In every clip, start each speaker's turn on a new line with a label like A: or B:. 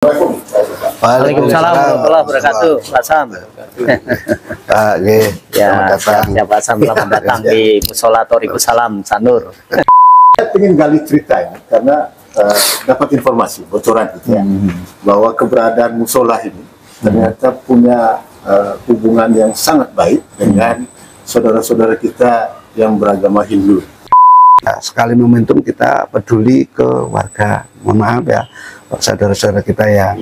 A: Waalaikumsalam warahmatullahi wabarakatuh. Pak Sam.
B: Pak G,
A: Ya, Pak Sam, selamat datang di Musola Thoriqus Salam, Sanur.
C: Saya ingin gali cerita ini karena dapat informasi bocoran gitu ya, bahwa keberadaan musola ini ternyata punya hubungan yang sangat baik dengan saudara-saudara kita yang beragama Hindu.
B: Nah, sekali momentum kita peduli ke warga, mohon maaf ya, saudara-saudara kita yang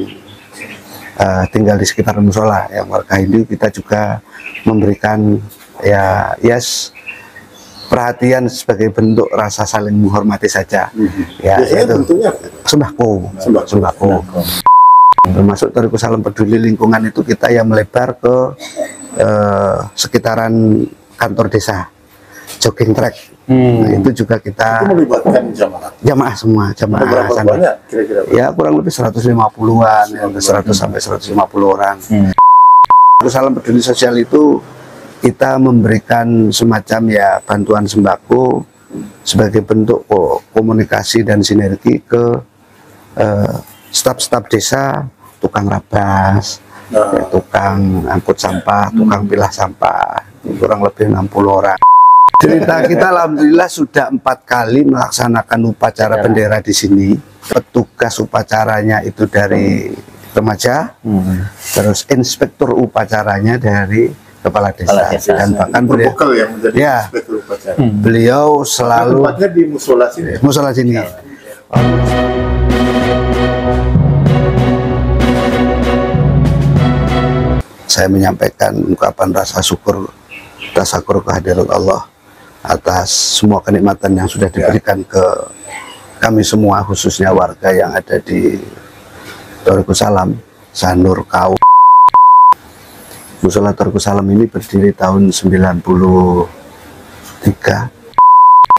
B: tinggal di sekitar musola, yang warga Hindu, kita juga memberikan perhatian sebagai bentuk rasa saling menghormati saja. Ya, itu
C: tentunya
B: sembako. Termasuk Thoriqus Salam peduli lingkungan itu kita yang melebar ke sekitaran kantor desa, jogging track. Nah, itu juga kita
C: melibatkan jamaah
B: semua, jamaah sana.
C: banyak kira-kira?
B: Ya kurang lebih 150-an, 100 sampai 150 orang. Thoriqus Salam peduli sosial itu kita memberikan semacam ya bantuan sembako sebagai bentuk komunikasi dan sinergi ke staf-staf desa, tukang rabas, tukang angkut sampah, tukang pilah sampah, kurang lebih 60 orang. Cerita kita alhamdulillah sudah 4 kali melaksanakan upacara bendera di sini. Petugas upacaranya itu dari remaja, terus inspektur upacaranya dari kepala desa, dan bahkan beliau
C: yang menjadi inspektur upacara.
B: Beliau selalu
C: tempatnya di musola sini.
B: Musola sini. Saya menyampaikan ungkapan rasa syukur kehadirat Allah atas semua kenikmatan yang sudah diberikan ke kami semua, khususnya warga yang ada di Thoriqus Salam, Sanur, Kau. Musola Thoriqus Salam ini berdiri tahun 93,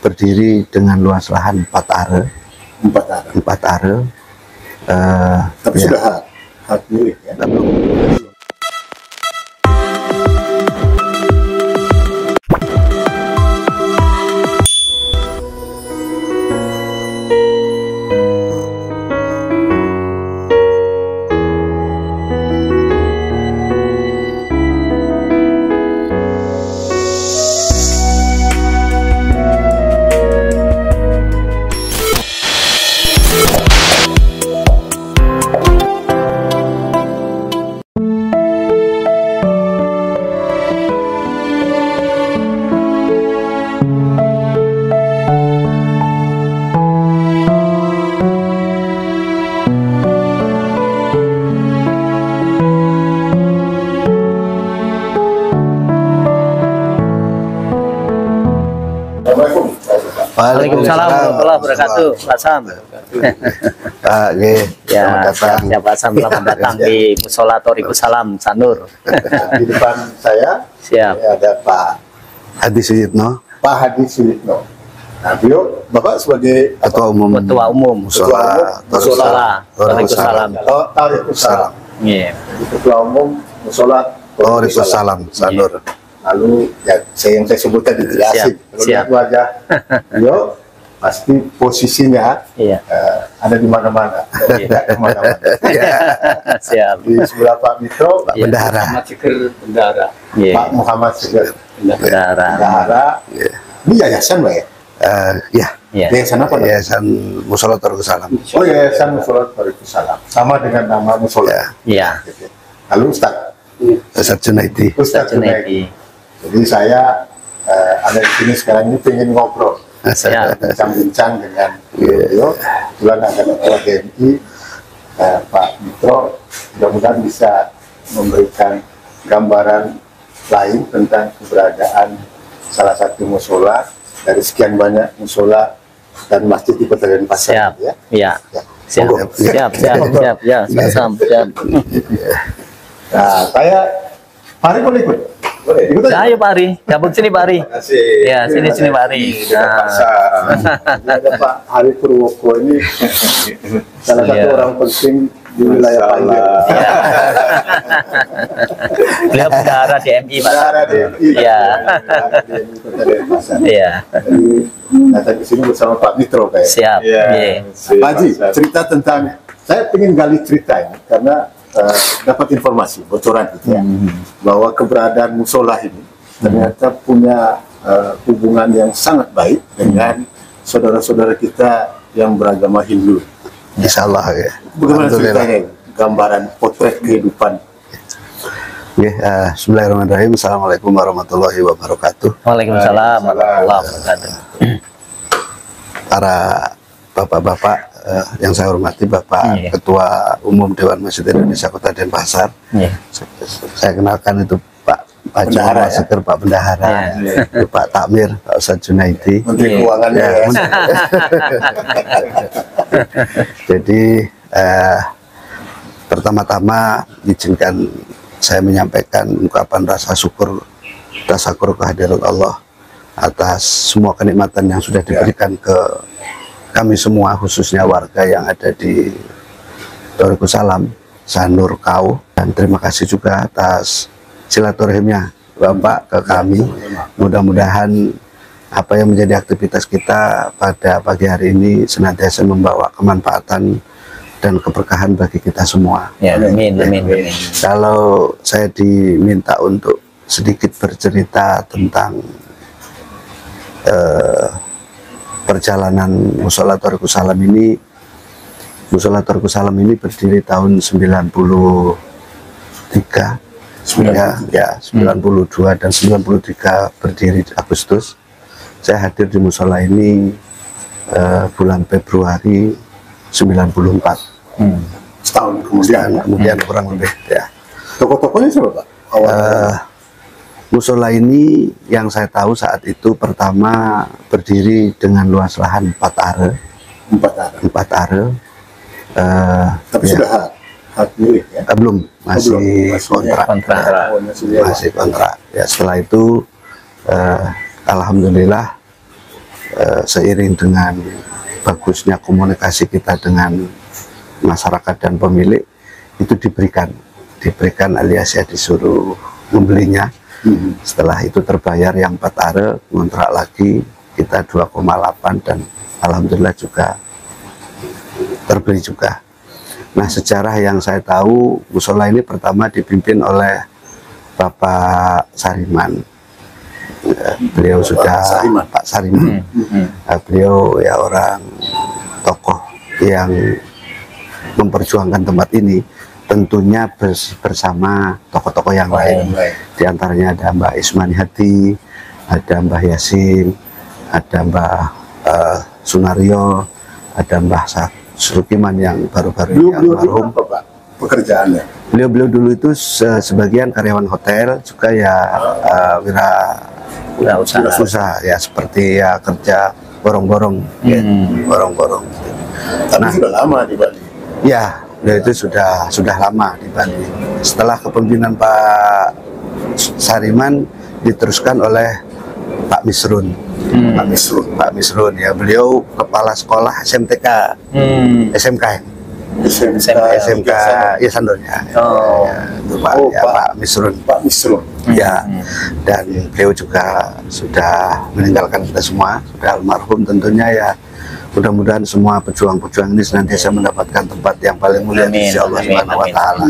B: berdiri dengan luas lahan 4 are.
C: Tapi
B: ya,
C: sudah hak milik ya.
A: Waalaikumsalam warahmatullahi wabarakatuh. Pak Sam.
B: Pak G,
A: Ya, Pak Sam, selamat datang di Musola Thoriqus Salam, Sanur.
C: Di depan saya ada Pak
B: Hadi Suyitno,
C: Nah, beliau Bapak sebagai
B: Ketua Umum
A: Musola Thoriqus Salam.
C: Thoriqus Salam.
A: Iya.
C: Ketua Umum Musola
B: Thoriqus Salam, Sanur.
C: Lalu ya yang saya sebutkan dijelasin. Kalau lihat wajah beliau pasti posisinya ada di mana-mana. Tidak kemana-mana.
A: Siap.
C: Di sebelah Pak Mitro, Pak
B: Bendahara.
C: Bendahara. Pak Muhammad Sigir
A: Bendahara.
C: Ini yayasan Pak ya? Yayasan apa?
B: Yayasan Musola Thoriqus Salam.
C: Oh, Yayasan Musola Thoriqus Salam. Sama dengan nama musola.
A: Iya.
C: Lalu Ustadz
B: Junaidi.
C: Jadi saya ada di sini sekarang ini pengen ngobrol, bincang-bincang dengan beliau. Kebetulan ada Ketua GMI, Pak Mitro, mudah-mudahan bisa memberikan gambaran lain tentang keberadaan salah satu musola dari sekian banyak musola dan masjid di Kota Denpasar.
A: Siap.
C: Nah, Pak Ari boleh ikut? Boleh.
A: Ayo Pak Ari, gabung sini Pak Ari. Ya, sini Pak Ari.
C: Ada Pak Hari Purwoko ini salah satu orang penting di wilayah Panjang.
A: Beliau bendahara DMI Pak.
C: Bendahara DMI.
A: Iya. Iya.
C: Datang ke sini bersama Pak Mitro kayak.
A: Siap.
C: Pak Haji, cerita tentang saya ingin gali cerita ini karena dapat informasi bocoran gitu ya, bahwa keberadaan musola ini ternyata punya hubungan yang sangat baik dengan saudara-saudara kita yang beragama Hindu.
B: Insya Allah ya.
C: Bagaimana ceritanya, gambaran potret kehidupan?
B: Bismillahirrahmanirrahim. Assalamualaikum warahmatullahi wabarakatuh.
A: Waalaikumsalam warahmatullahi wabarakatuh.
B: Para bapak-bapak yang saya hormati, Bapak Ketua Umum Dewan Masjid Indonesia Kota Denpasar. Saya kenalkan itu Pak
C: Bendahara,
B: Seger, Pak Bendahara, Pak Takmir, Pak Ustadz Junaidi,
C: Menteri Keuangan ya.
B: Jadi pertama-tama izinkan saya menyampaikan ungkapan rasa syukur kehadirat Allah atas semua kenikmatan yang sudah diberikan ke kami semua, khususnya warga yang ada di Darussalam, Sanur Kau, dan terima kasih juga atas silaturahimnya Bapak ke kami. Mudah-mudahan apa yang menjadi aktivitas kita pada pagi hari ini senantiasa membawa kemanfaatan dan keberkahan bagi kita semua.
A: Ya, amin, amin, amin.
B: Kalau saya diminta untuk sedikit bercerita tentang perjalanan Mushola Darussalam ini, Mushola Darussalam ini berdiri tahun 93, ya 92 dan 93 berdiri Agustus. Saya hadir di musola ini bulan Februari 94.
C: Setahun kemudian
B: Kurang lebih ya.
C: Tokoh-tokohnya siapa Pak?
B: Musola ini yang saya tahu saat itu pertama berdiri dengan luas lahan 4 are.
C: 4 are. Tapi
B: ya.
C: sudah hak milik ya?
B: Belum, masih kontrak. Masih kontrak. Ya, setelah itu alhamdulillah seiring dengan bagusnya komunikasi kita dengan masyarakat dan pemilik, itu diberikan alias ya disuruh membelinya. Setelah itu terbayar yang 4 are, kontrak lagi kita 2,8 dan alhamdulillah juga terbeli juga. Nah, sejarah yang saya tahu, musola ini pertama dipimpin oleh Bapak Sariman. Beliau sudah Pak Sariman. Beliau ya orang tokoh yang memperjuangkan tempat ini, tentunya bersama tokoh-tokoh yang lain. Di antaranya ada Mbak Ismani Hati, ada Mbah Yasin, ada Mbah Sunario, ada Mbah Surukiman yang baru-baru ini almarhum.
C: Pekerjaannya?
B: Beliau dulu itu sebagian karyawan hotel, juga ya usaha ya, seperti ya kerja borong-borong, ya, borong-borong.
C: Tapi sudah lama di Bali.
B: Ya, itu sudah lama di Bali. Setelah kepemimpinan Pak Sariman diteruskan oleh Pak Misrun. Pak Misrun ya, beliau kepala sekolah SMK ya Sandonya. Pak Misrun. Ya, dan beliau juga sudah meninggalkan kita semua, sudah almarhum tentunya ya. Mudah-mudahan semua pejuang-pejuang ini senantiasa mendapatkan tempat yang paling mulia di sisi Allah Subhanahu wa Ta'ala.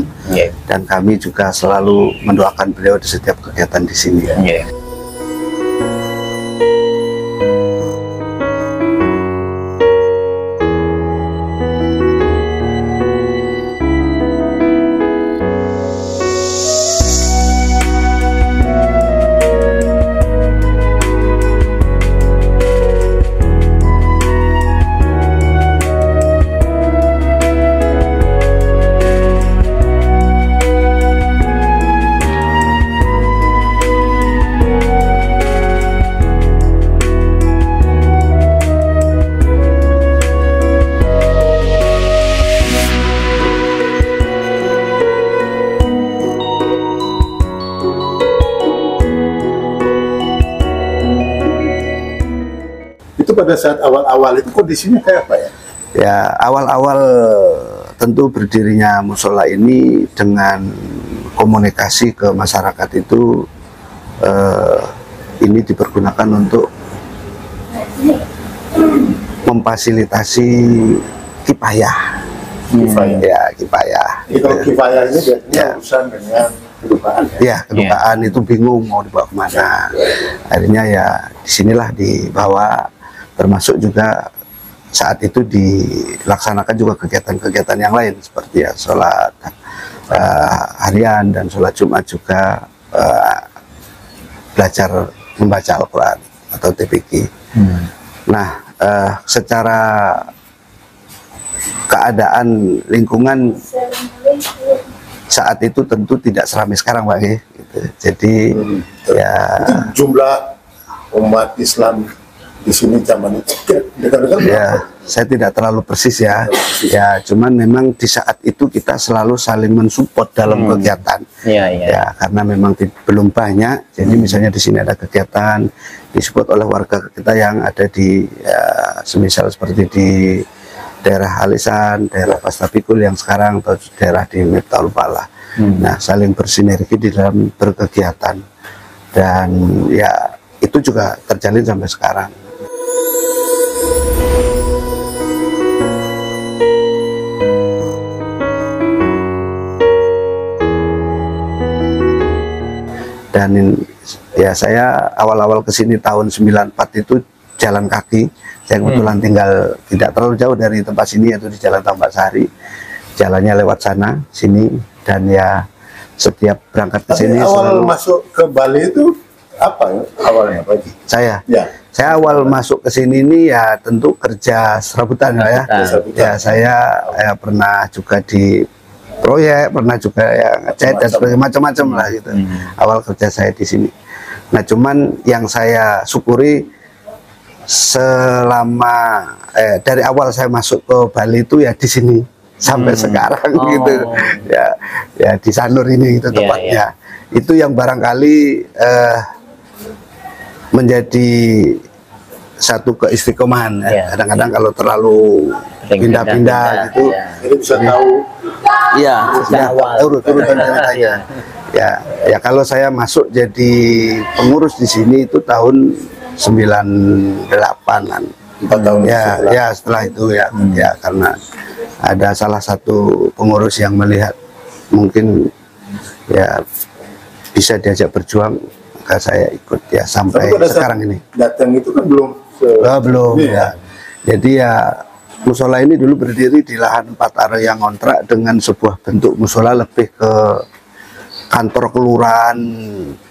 B: Dan kami juga selalu mendoakan beliau di setiap kegiatan di sini.
C: Itu pada saat awal-awal itu kondisinya kayak apa ya?
B: Ya, awal-awal tentu berdirinya musola ini dengan komunikasi ke masyarakat itu ini dipergunakan untuk memfasilitasi kifayah
C: kifayah.
B: Ya, kifayah.
C: Jadi kalau kifayah ini biasanya
B: Ya.
C: urusan dengan kedukaan ya.
B: Ya, kedukaan itu bingung mau dibawa kemana. Akhirnya ya disinilah dibawa, termasuk juga saat itu dilaksanakan juga kegiatan-kegiatan yang lain seperti ya sholat harian dan sholat Jumat juga, belajar membaca Al-Quran atau TPQ. Nah, secara keadaan lingkungan saat itu tentu tidak seramai sekarang, Pak. Gitu. Jadi ya
C: Jumlah umat Islam di sini zaman itu dekat-dekat
B: ya saya tidak terlalu persis ya. Ya, cuman memang di saat itu kita selalu saling mensupport dalam kegiatan.
A: Iya, iya.
B: Ya, karena memang belum banyak. Jadi misalnya di sini ada kegiatan disupport oleh warga kita yang ada di semisal seperti di daerah Alisan, daerah Pastapikul yang sekarang, atau daerah di Miftahul Falah. Nah, saling bersinergi di dalam berkegiatan, dan ya itu juga terjalin sampai sekarang. Dan ya saya awal-awal kesini tahun 94 itu jalan kaki. Saya kebetulan tinggal tidak terlalu jauh dari tempat sini, yaitu di Jalan Tambak Sari. Jalannya lewat sana, sini, dan ya setiap berangkat ke sini.
C: Awal masuk ke Bali itu apa ya? Awalnya Pak Haji?
B: Saya awal masuk ke sini ini ya tentu kerja serabutan ya. Ya saya pernah juga di proyek, pernah juga ya ngecat dan sebagainya, macam-macam lah gitu. Awal kerja saya di sini. Nah, cuman yang saya syukuri selama dari awal saya masuk ke Bali itu ya di sini sampai sekarang gitu. Ya di Sanur ini itu tempatnya. Itu yang barangkali menjadi satu keistiqomahan. Kadang-kadang kalau terlalu pindah-pindah gitu,
C: Jadi bisa tahu.
B: Iya, urut-urutan ceritanya. Ya kalau saya masuk jadi pengurus di sini itu tahun 98-an.
C: 4 tahun
B: ya setelah itu ya. Ya karena ada salah satu pengurus yang melihat mungkin ya bisa diajak berjuang, maka saya ikut ya sampai sekarang ini.
C: Datang itu kan belum
B: belum ya. Jadi ya musola ini dulu berdiri di lahan 4 are yang ngontrak dengan sebuah bentuk musola lebih ke kantor kelurahan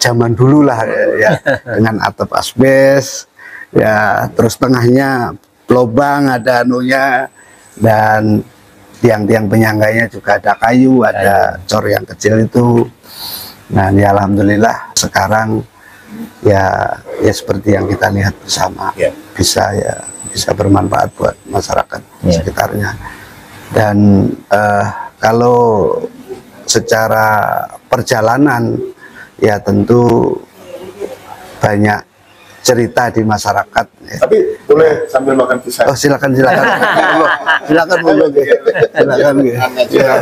B: zaman dulu lah ya, dengan atap asbes ya, terus tengahnya lobang ada anunya, dan tiang-tiang penyangganya juga ada kayu, ada cor yang kecil itu. Nah, ya alhamdulillah sekarang ya seperti yang kita lihat bersama, bisa bermanfaat buat masyarakat sekitarnya. Dan kalau secara perjalanan ya tentu banyak cerita di masyarakat.
C: Tapi boleh sambil makan pisang.
B: Oh, silakan. Silakan.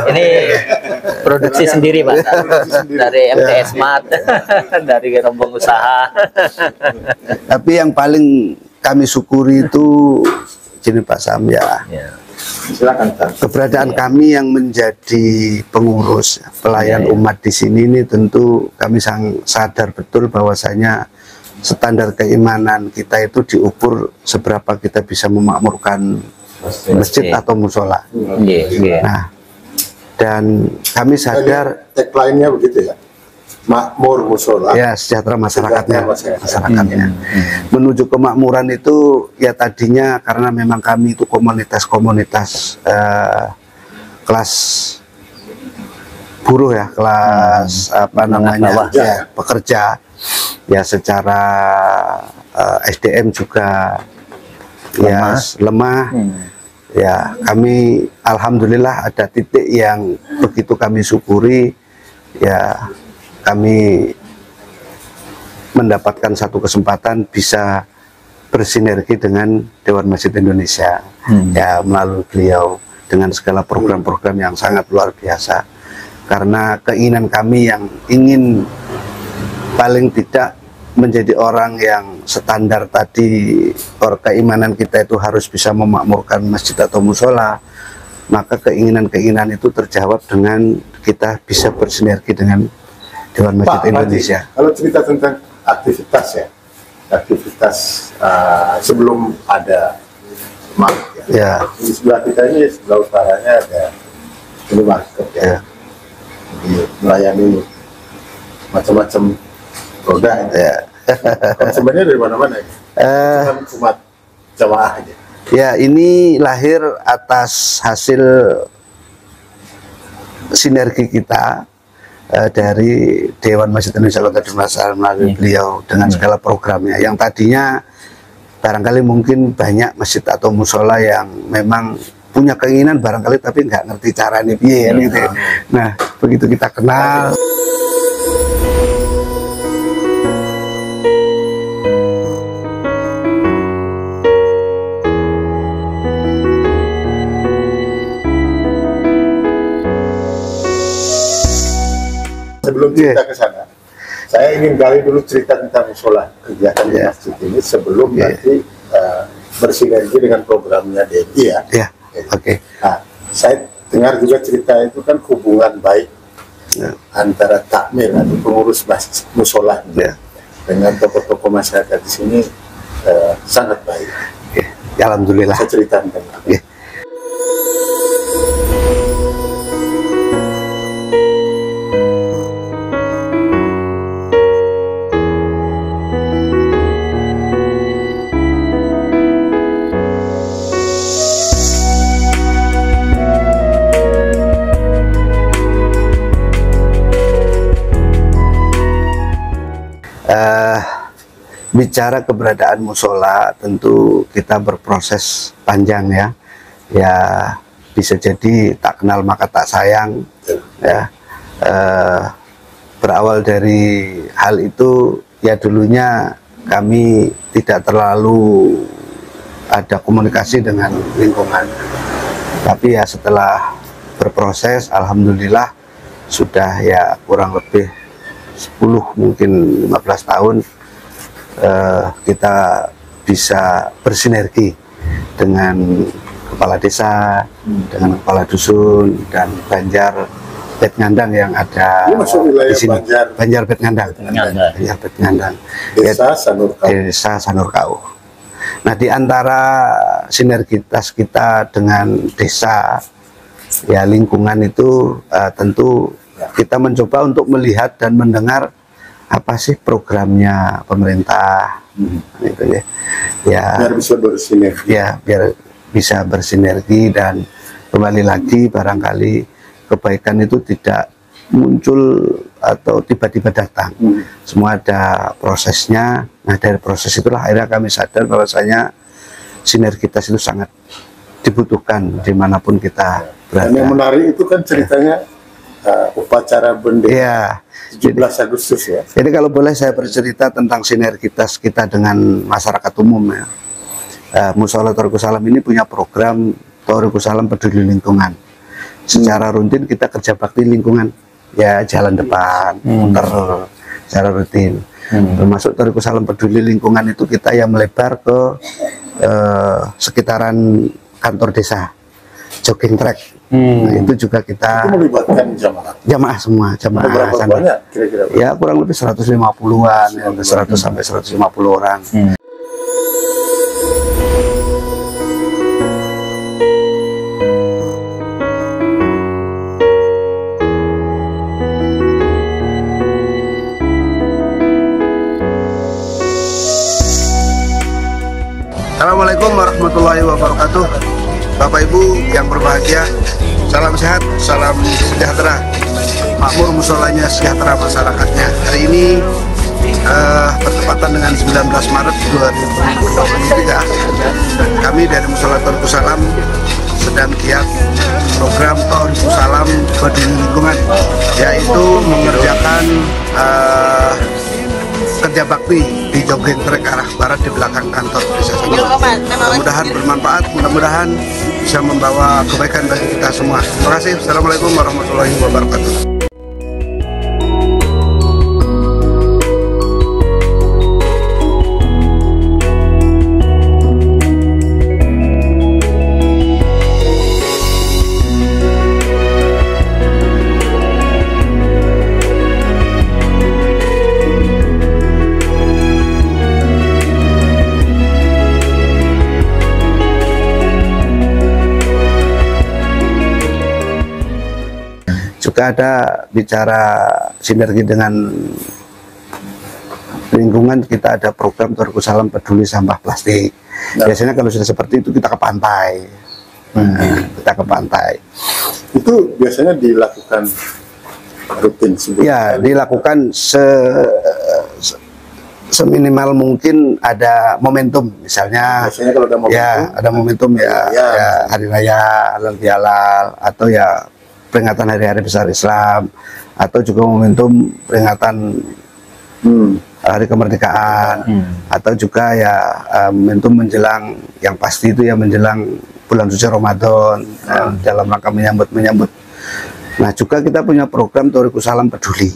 A: Ini produksi sendiri, Pak. Dari MTS Mart, dari rombong usaha.
B: Tapi yang paling kami syukuri itu gini Pak Sam ya.
C: Silakan,
B: keberadaan kami yang menjadi pengurus pelayan umat di sini ini tentu kami sadar betul bahwasanya standar keimanan kita itu diukur seberapa kita bisa memakmurkan masjid atau musola. Nah, dan kami sadar
C: tagline-nya begitu ya, makmur musola
B: ya, sejahtera masyarakatnya. Menuju kemakmuran itu ya tadinya karena memang kami itu komunitas kelas buruh ya, kelas pekerja ya, secara SDM juga lemah. Ya, kami alhamdulillah ada titik yang begitu kami syukuri ya, kami mendapatkan satu kesempatan bisa bersinergi dengan Dewan Masjid Indonesia ya, melalui beliau dengan segala program-program yang sangat luar biasa. Karena keinginan kami yang ingin paling tidak menjadi orang yang standar tadi, keimanan kita itu harus bisa memakmurkan masjid atau musola, maka keinginan-keinginan itu terjawab dengan kita bisa bersinergi dengan Dewan Masjid
C: Pak,
B: Indonesia.
C: Kalau cerita tentang aktivitas ya, aktivitas sebelum ada market ya. Di sebelah kita ini, sebelah utaranya ada ini market ya. Jadi melayani macam-macam roda ya. Sebenarnya dari mana-mana ya. Umat jamaah aja.
B: Ya, ini lahir atas hasil sinergi kita dari Dewan Masjid Indonesia Kota Denpasar melalui beliau dengan segala programnya. Yang tadinya barangkali mungkin banyak masjid atau musola yang memang punya keinginan barangkali tapi nggak ngerti caranya piye gitu. Nah, begitu kita kenal.
C: Sebelum cerita ke sana, saya ingin gali dulu cerita tentang musola kegiatan di masjid ini sebelum nanti bersinergi dengan programnya DMI ya.
B: Oke.
C: Nah, saya dengar juga cerita itu kan hubungan baik antara takmir atau pengurus masjid musola dengan tokoh-tokoh masyarakat di sini sangat baik.
B: Alhamdulillah.
C: Saya cerita tentang itu.
B: Bicara keberadaan musola tentu kita berproses panjang ya bisa jadi tak kenal maka tak sayang ya. Berawal dari hal itu ya dulunya kami tidak terlalu ada komunikasi dengan lingkungan, tapi ya setelah berproses alhamdulillah sudah ya kurang lebih 10 mungkin 15 tahun kita bisa bersinergi dengan kepala desa, dengan kepala dusun dan Banjar Betngandang yang ada di sini. Banjar Betngandang. Banjar Betngandang. Desa Sanurkau. Nah, di antara sinergitas kita dengan desa ya lingkungan itu tentu kita mencoba untuk melihat dan mendengar apa sih programnya pemerintah gitu ya
C: biar bisa bersinergi
B: biar bisa bersinergi dan kembali lagi barangkali kebaikan itu tidak muncul atau tiba-tiba datang. Semua ada prosesnya. Nah, dari proses itulah akhirnya kami sadar bahwasanya sinergitas itu sangat dibutuhkan dimanapun kita berada.
C: Dan yang menarik itu kan ceritanya upacara bendera 17 Agustus ya.
B: Jadi kalau boleh saya bercerita tentang sinergitas kita dengan masyarakat umum ya. Musola Thoriqus Salam ini punya program Thoriqus Salam Peduli Lingkungan. Secara rutin kita kerja bakti lingkungan ya, jalan depan, muter secara rutin. Termasuk Thoriqus Salam Peduli Lingkungan itu kita yang melebar ke sekitaran kantor desa, jogging track. Nah, itu juga kita
C: itu melibatkan jamaah
B: semua, jamaah.
C: Berapa banyak kira-kira?
B: Ya kurang lebih 150-an, 100 sampai 150 orang. Assalamualaikum warahmatullahi wabarakatuh. Bapak Ibu yang berbahagia, salam sehat, salam sejahtera, makmur musolanya, sejahtera masyarakatnya. Hari ini bertepatan dengan 19 Maret 2023, kami dari Musola Thoriqus Salam sedang giat program Thoriqus Salam Peduli Lingkungan, yaitu mengerjakan kerja bakti di jogging trek arah barat di belakang kantor desa. Mudah-mudahan bermanfaat, mudah-mudahan bisa membawa kebaikan bagi kita semua. Terima kasih. Assalamualaikum warahmatullahi wabarakatuh. Juga ada bicara sinergi dengan lingkungan, kita ada program Toriku Salam Peduli Sampah Plastik. Biasanya kalau sudah seperti itu kita ke pantai. Kita ke pantai.
C: Itu biasanya dilakukan rutin sebelum
B: Ya, dilakukan seminimal mungkin ada momentum, misalnya
C: biasanya kalau ada momentum,
B: ya ada momentum ya,
C: ya.
B: ya hari raya halal bihalal, atau ya peringatan hari-hari besar Islam, atau juga momentum peringatan hari kemerdekaan, atau juga ya momentum menjelang, yang pasti itu ya menjelang bulan suci Ramadan, dalam rangka menyambut. Nah, juga kita punya program Toriku Salam Peduli.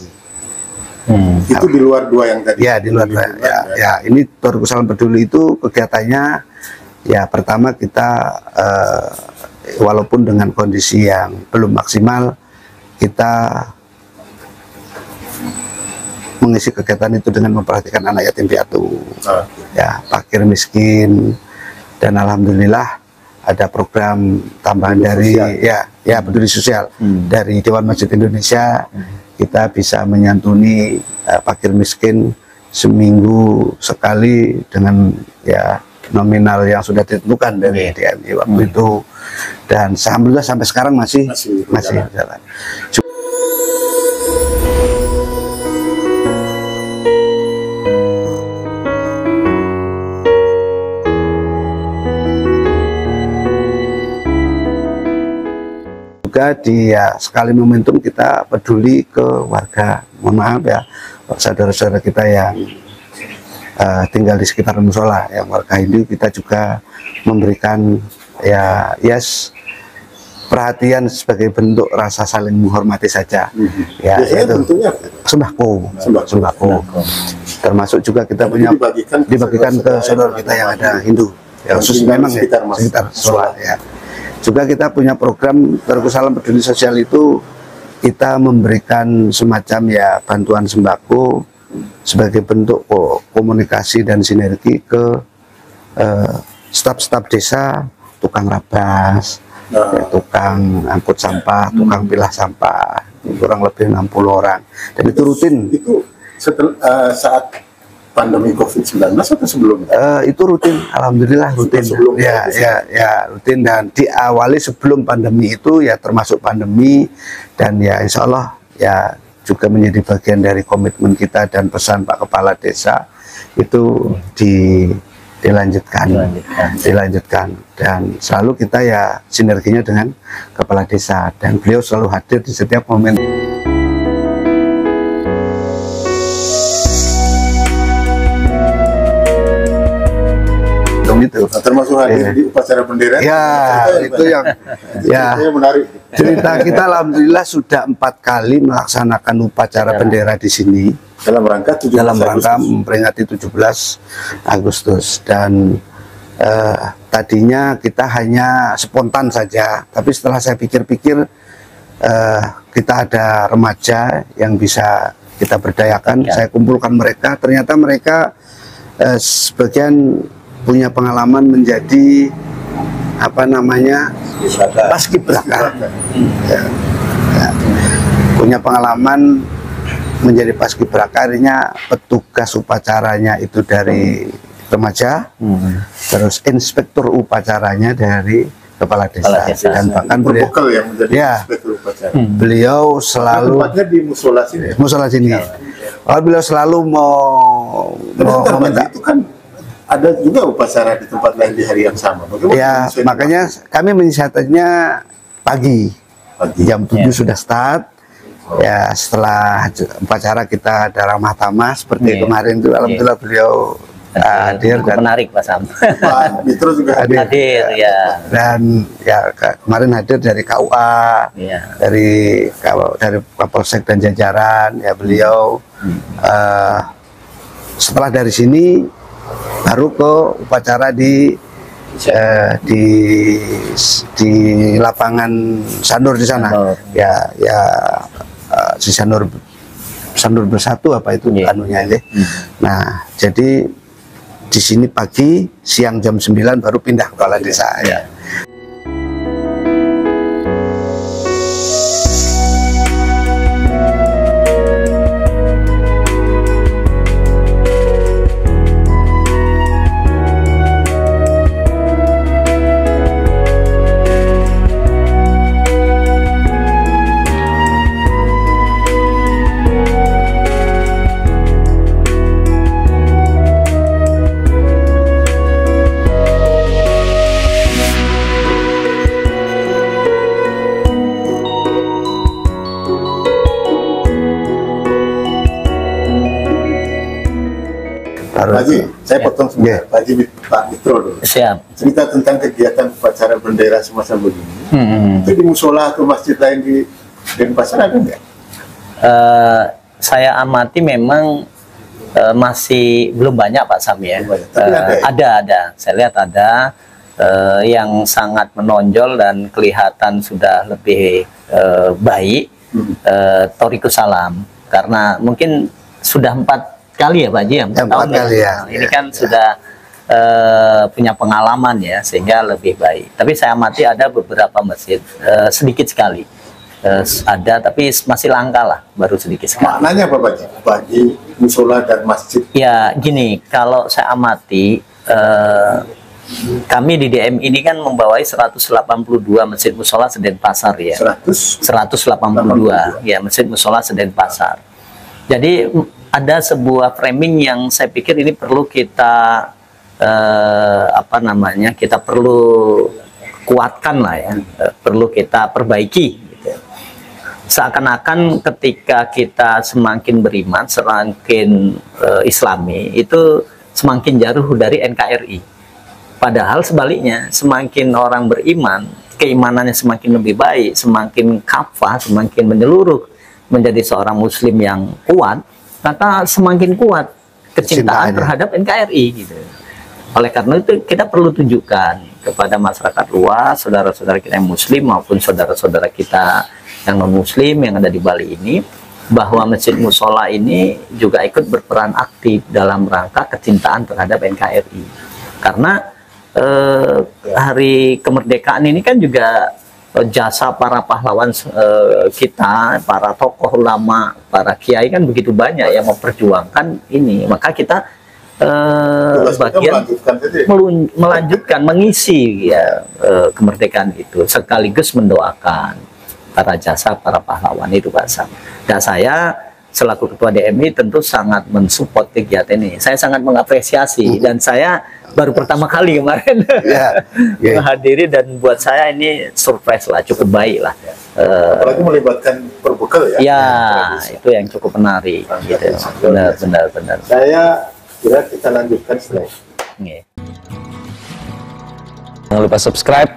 C: Itu di luar dua yang tadi.
B: Ya, di luar dua. Ya, ini Toriku Salam Peduli itu kegiatannya ya pertama kita walaupun dengan kondisi yang belum maksimal, kita mengisi kegiatan itu dengan memperhatikan anak yatim piatu, ya fakir miskin, dan alhamdulillah ada program tambahan dari peduli sosial dari Dewan Masjid Indonesia. Kita bisa menyantuni fakir miskin seminggu sekali dengan ya nominal yang sudah ditentukan dari DMI waktu itu, dan alhamdulillah sampai sekarang masih berjalan. Juga di sekali momentum kita peduli ke warga, mohon maaf ya saudara-saudara kita yang tinggal di sekitar musola, yang warga Hindu, kita juga memberikan perhatian sebagai bentuk rasa saling menghormati saja. Ya, itu sembako, termasuk juga kita punya dibagikan ke saudara kita yang ada Hindu, ya, khusus memang sekitar musola ya. Juga kita punya program Toriku Salam Peduli Sosial, itu kita memberikan semacam ya bantuan sembako sebagai bentuk komunikasi dan sinergi ke staf-staf desa, tukang rabas, tukang angkut sampah, tukang pilah sampah, kurang lebih 60 orang. Dan itu rutin.
C: Itu setelah saat pandemi COVID-19 atau sebelumnya?
B: Itu rutin, alhamdulillah rutin. Rutin, dan diawali sebelum pandemi itu ya, termasuk pandemi, dan ya insya Allah ya juga menjadi bagian dari komitmen kita dan pesan Pak Kepala Desa itu dilanjutkan, dan selalu kita ya sinerginya dengan Kepala Desa, dan beliau selalu hadir di setiap momen. Itu
C: termasuk hadir di upacara bendera.
B: Itu yang
C: menarik.
B: Cerita kita alhamdulillah sudah 4 kali melaksanakan upacara bendera di sini
C: dalam rangka
B: memperingati 17 Agustus, dan tadinya kita hanya spontan saja, tapi setelah saya pikir-pikir kita ada remaja yang bisa kita berdayakan. Saya kumpulkan mereka, ternyata mereka sebagian punya pengalaman menjadi paskibraka, punya pengalaman menjadi paskibraka, artinya petugas upacaranya itu dari remaja, terus inspektur upacaranya dari kepala desa, dan bahkan beliau selalu
C: di musola sini.
B: Beliau selalu meminta.
C: Itu kan ada juga upacara di tempat lain di hari yang sama.
B: Ya, makanya kami menyiasatinya pagi. Jam 7 sudah start. Ya, setelah upacara kita ada ramah tamah seperti kemarin itu, alhamdulillah beliau hadir, dan
A: menarik Pak Sam.
C: Pak Mitro juga
A: hadir ya.
B: Dan ya kemarin hadir dari KUA, dari Kapolsek dan jajaran ya beliau. Setelah dari sini baru ke upacara di lapangan Sanur di sana. Si Sanur Bersatu apa itu anunya ya. Nah, jadi di sini pagi, siang jam 9 baru pindah ke kepala desa ya. harus.
C: Pak Haji, saya potong sebentar. Pak Haji, Pak Mitro dulu.
A: Siap.
C: Cerita tentang kegiatan upacara bendera semacam begini. Itu di musola atau masjid lain di Denpasar ada nggak?
A: Saya amati memang masih belum banyak Pak Sam ya.
C: Tapi ada ya?
A: Ada. Saya lihat ada yang sangat menonjol dan kelihatan sudah lebih baik. Thorikus Salam, karena mungkin sudah 4 kali ya Pak Haji, 4 tahun
B: kali ya.
A: Ini kan sudah punya pengalaman ya, sehingga lebih baik. Tapi saya amati ada beberapa masjid sedikit sekali. Ada, tapi masih langka lah, baru sedikit sekali.
C: Maknanya apa Pak Haji? Bagi musola dan masjid?
A: Ya gini, kalau saya amati, kami di DM ini kan membawai 182 masjid musola sedenpasar ya. 182 ya, masjid musola sedenpasar. Jadi ada sebuah framing yang saya pikir ini perlu kita kita perlu kuatkan lah ya, perlu kita perbaiki gitu. Seakan-akan ketika kita semakin beriman, semakin islami, itu semakin jauh dari NKRI. Padahal sebaliknya, semakin orang beriman, keimanannya semakin lebih baik, semakin kafah, semakin menyeluruh menjadi seorang muslim yang kuat, maka semakin kuat kecintaan terhadap NKRI gitu. Oleh karena itu kita perlu tunjukkan kepada masyarakat luas, saudara-saudara kita yang muslim maupun saudara-saudara kita yang non muslim yang ada di Bali ini, bahwa Masjid Musola ini juga ikut berperan aktif dalam rangka kecintaan terhadap NKRI. Karena hari kemerdekaan ini kan juga jasa para pahlawan kita, para tokoh ulama, para kiai kan begitu banyak yang memperjuangkan ini. Maka kita bagian melanjutkan, mengisi ya kemerdekaan itu, sekaligus mendoakan para jasa para pahlawan itu Pak Sam. Dan saya selaku ketua DMI tentu sangat mensupport kegiatan ini. Saya sangat mengapresiasi dan saya baru pertama kali kemarin menghadiri, dan buat saya ini surprise lah, cukup baik lah.
C: Apalagi melibatkan perbekal ya.
A: Ya, itu yang cukup menarik. Gitu. Benar.
C: Saya kira kita lanjutkan setelah ini.
A: Jangan lupa subscribe,